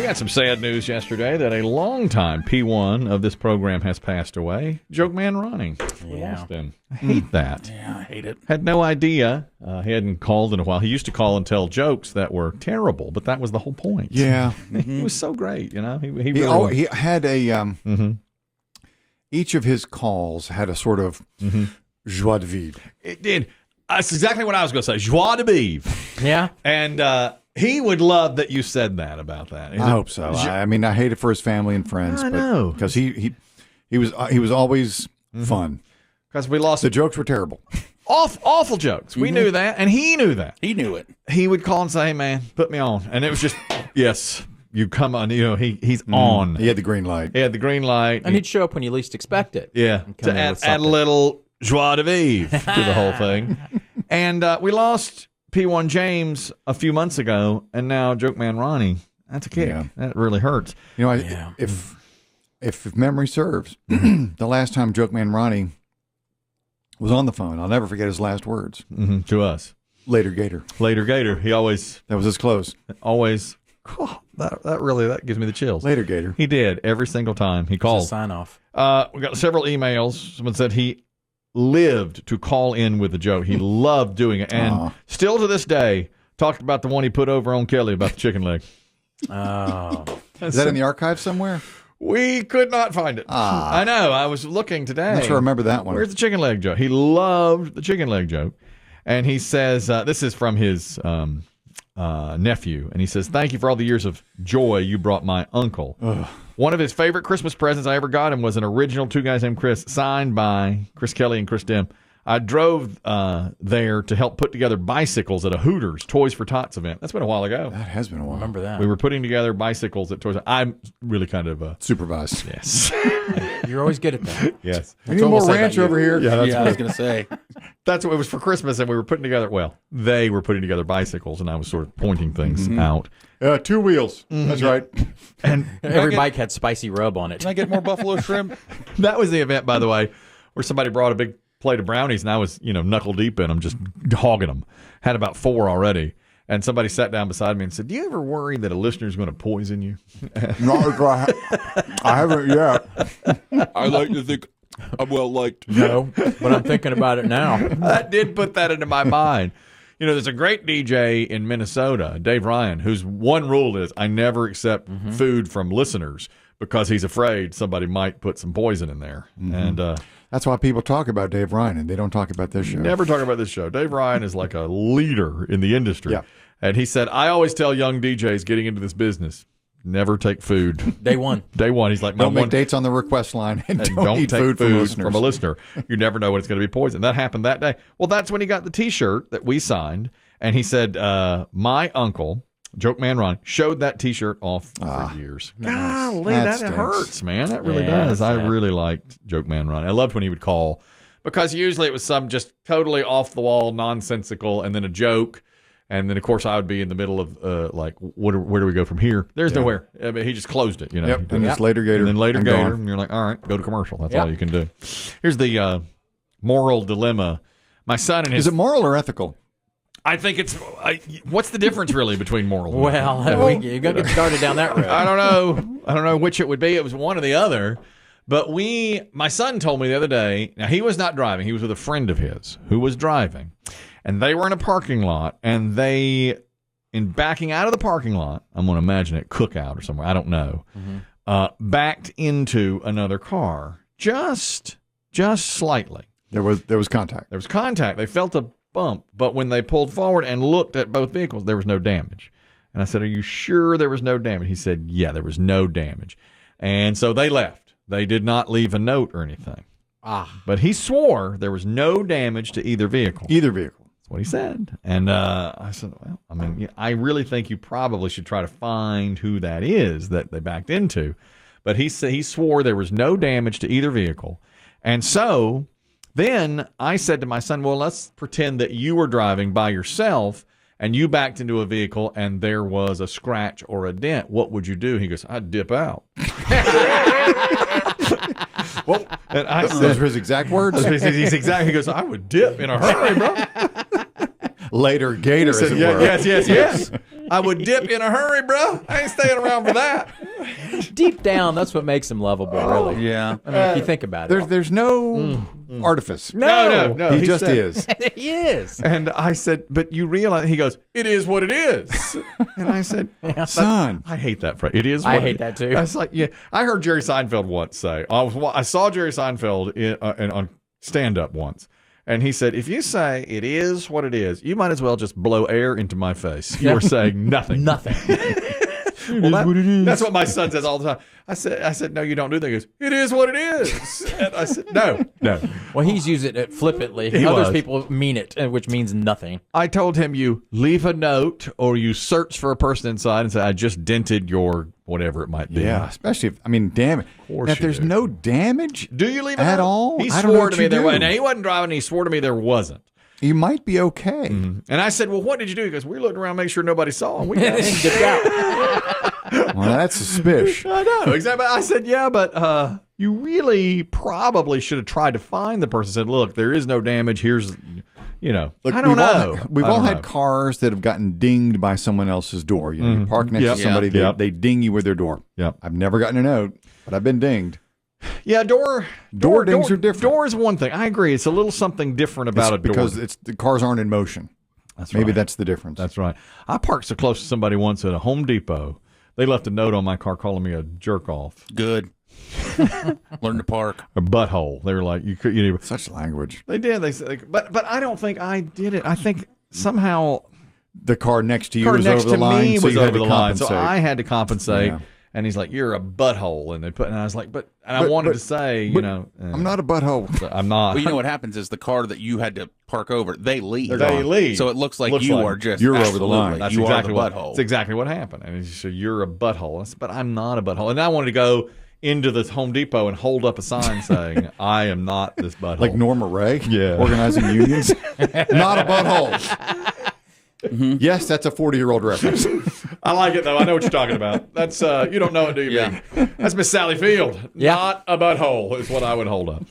got some sad news yesterday that a longtime P1 of this program has passed away. Jokeman Ronnie. We lost him. I hate that. Yeah, I hate it. Had no idea. He hadn't called in a while. He used to call and tell jokes that were terrible, but that was the whole point. Yeah. He was so great, you know. He He had a each of his calls had a sort of joie de vivre. It did. That's exactly what I was going to say. Joie de vivre. Yeah. And he would love that you said that about that. I hope so. I mean, I hate it for his family and friends. I know. Because he was always fun. Because we lost The jokes were terrible. awful jokes. We knew that, and he knew that. He knew it. He would call and say, "Hey, man, put me on," and it was just, "Yes, you come on." You know, he's on. He had the green light. He had the green light, And he'd show up when you least expect it. yeah, to add a little joie de vivre to the whole thing. And we lost P1 James a few months ago, and now Jokeman Ronnie. That's a kick. Yeah. That really hurts. You know, if memory serves, the last time Jokeman Ronnie was on the phone, I'll never forget his last words. To us, Later, Gator. later Gator. He always. That was his close. That really gives me the chills. Later, Gator. He did every single time he called. Sign off. We got several emails. Someone said he lived to call in with a joke. He loved doing it, and still to this day talked about the one he put over on Kelly about the chicken leg. Oh. Is that in the archive somewhere? We could not find it. I know. I was looking today. I'm not sure I remember that one. Where's the chicken leg joke? He loved the chicken leg joke. And he says, this is from his nephew. And he says, "Thank you for all the years of joy you brought my uncle. One of his favorite Christmas presents I ever got him was an original Two Guys Named Chris, signed by Chris Kelly and Chris Demm. I drove there to help put together bicycles at a Hooters Toys for Tots event." That's been a while ago. That has been a while. Remember that. We were putting together bicycles at Toys. I'm really kind of Supervised. yes, You're always good at that. yes. We need more ranch over here. Yeah, I was going to say. That's what it was for Christmas, and we were putting together. Well, they were putting together bicycles, and I was sort of pointing things out. 2 wheels. That's right. And Every bike had spicy rub on it. Can I get more buffalo shrimp? that was the event, by the way, where somebody brought a big plate of brownies, and I was, knuckle deep in them, just hogging them. Had about 4 already. And somebody sat down beside me and said, "Do you ever worry that a listener's going to poison you?" No, I haven't yet. I like to think I'm well liked. No, but I'm thinking about it now. That did put that into my mind. There's a great DJ in Minnesota, Dave Ryan, whose one rule is I never accept food from listeners because he's afraid somebody might put some poison in there. And That's why people talk about Dave Ryan, and they don't talk about this show. never talk about this show. Dave Ryan is like a leader in the industry. Yeah. And he said, "I always tell young DJs getting into this business, never take food." Day one. Day one, he's like, Don't make dates on the request line, and don't eat take food from listeners. from a listener. You never know when it's going to be poison. That happened that day. Well, that's when he got the T-shirt that we signed, and he said, "My uncle, Jokeman Ron, showed that T-shirt off for years." Golly, That that stinks. hurts, man. That really Yeah, does. I sad. really liked Jokeman Ron. I loved when he would call because usually it was some just totally off the wall, nonsensical, and then a joke. And then, of course, I would be in the middle of where do we go from here? There's nowhere. I mean, he just closed it, Yep, and it's Later Gator. And then later I'm Gator, gone. and you're like, all right, go to commercial. That's Yep. all you can do. Here's the moral dilemma. My son and his... Is it moral or ethical? I think it's... what's the difference, really, between moral and ethical? Well, you're going to get started down that road. I don't know. I don't know which it would be. It was one or the other. But my son told me the other day, now he was not driving. He was with a friend of his who was driving. And they were in a parking lot, and in backing out of the parking lot, I'm going to imagine it Cookout or somewhere, I don't know, backed into another car just slightly. There was contact. There was contact. They felt a bump, but when they pulled forward and looked at both vehicles, there was no damage. And I said, "Are you sure there was no damage?" He said, "Yeah, there was no damage." And so they left. They did not leave a note or anything. But he swore there was no damage to either vehicle. Either vehicle. That's what he said. And I said, "Well, I mean, I really think you probably should try to find who that is that they backed into." But he said he swore there was no damage to either vehicle. And so then I said to my son, "Well, let's pretend that you were driving by yourself and you backed into a vehicle and there was a scratch or a dent. What would you do?" He goes, "I'd dip out." Well, and I said, Those were his exact words. he's exactly. He goes, "I would dip in a hurry, bro." Later Gator, as it were. Yes. I would dip in a hurry, bro. I ain't staying around for that. Deep down, that's what makes him lovable, really. Yeah. I mean, if you think about it. There's no artifice. No. He just said- is. He is. And I said, but you realize, he goes, it is what it is. And I said, Son. I hate that phrase. It is what I it hate is. that too. I was like, yeah. I heard Jerry Seinfeld once say, I saw Jerry Seinfeld on stand-up once. And he said, if you say it is what it is, you might as well just blow air into my face. You are saying nothing. Nothing. That's what my son says all the time. I said, no, you don't do that. He goes, it is what it is. And I said, no. Well, he's used it flippantly. He Others was. people mean it, which means nothing. I told him you leave a note or you search for a person inside and say, I just dented your whatever it might be. Yeah, especially if, damn it. course If you there's do. no damage Do you leave a at note? all, He I don't know swore what to me you there do. was. Now, he wasn't driving. He swore to me there wasn't. You might be okay. And I said, well, what did you do? He goes, we looked around, make sure nobody saw him. We got Dipped out. Well, that's suspicious. I know, exactly. I said, yeah, but you really probably should have tried to find the person. Said, look, there is no damage. Here's, Look, I don't know. We've I all don't had know. cars that have gotten dinged by someone else's door. You park next Yep. to somebody, Yep. they ding you with their door. Yep. I've never gotten a note, but I've been dinged. Yeah, door dings are different. Door is one thing. I agree. It's a little something different about a door. Because the cars aren't in motion. Maybe right. that's the difference. That's right. I parked so close to somebody once at a Home Depot. They left a note on my car calling me a jerk off, Good. Learn to park. a butthole. They were like, you could, Such language. They did. They said, but I don't think I did it. I think somehow The car next to you car was next over the to line, me so was you had over to the line, so compensate. I had to compensate. Yeah. And he's like, "You're a butthole," and I was like, I wanted to say, I'm not a butthole. I'm not. Well, you know what happens is the car that you had to park over, they leave. They leave. So it looks like Looks you like are just you're over the line. absolutely- That's you exactly are the what. butthole. That's exactly what happened. And he said, "You're a butthole." I said, "But I'm not a butthole." And I wanted to go into the Home Depot and hold up a sign saying, "I am not this butthole." Like Norma Ray, Yeah. organizing unions. Not a butthole. Yes, that's a 40-year-old reference. I like it though. I know what you're talking about. That's you don't know it, do you? Yeah. Big? That's Miss Sally Field. Yeah. Not a butthole is what I would hold up.